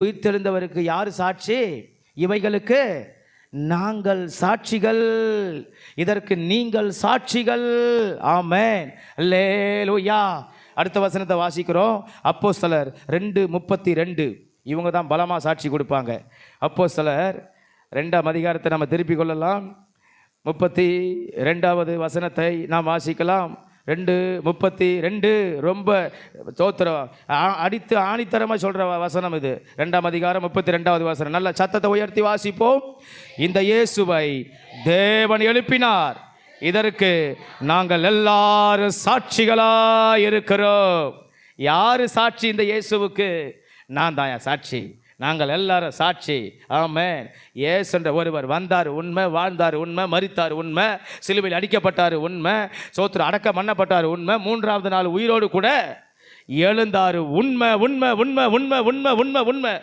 உயிர்த்தெழுந்தவருக்கு யார் சாட்சி? இவைகளுக்கு நாங்கள் சாட்சிகள், இதற்கு நீங்கள் சாட்சிகள். ஆமென், அல்லேலூயா. அடுத்த வசனத்தை வாசிக்கிறோம். அப்போஸ்தலர் 2:32. இவங்க தான் பலமாக சாட்சி கொடுப்பாங்க. அப்போஸ்தலர் 2ஆம் அதிகாரத்தை நம்ம திருப்பிக் கொள்ளலாம். 32வது வசனத்தை நாம் வாசிக்கலாம். 2:32 ரொம்ப தோத்திரம் அடித்து ஆணித்தரமாக சொல்கிற வசனம் இது. 2ஆம் அதிகாரம் 32வது வசனம். நல்ல சத்தத்தை உயர்த்தி வாசிப்போம். இந்த இயேசுவை தேவன் எழுப்பினார், இதற்கு நாங்கள் எல்லாரும் சாட்சிகளாக இருக்கிறோம். யார் சாட்சி இந்த இயேசுவுக்கு? நான் தான் சாட்சி, நாங்கள் எல்லாரும் சாட்சி. ஆமென். இயேசுன்ற ஒருவர் வந்தார் உண்மை, வாழ்ந்தார் உண்மை, மரித்தார் உண்மை, சிலுவையில் அடிக்கப்பட்டார் உண்மை, சோத்திரம் அடக்கம் பண்ணப்பட்டார் உண்மை, 3ஆவது நாள் உயிரோடு கூட எழுந்தார் உண்மை, உண்மை, உண்மை, உண்மை, உண்மை, உண்மை, உண்மை.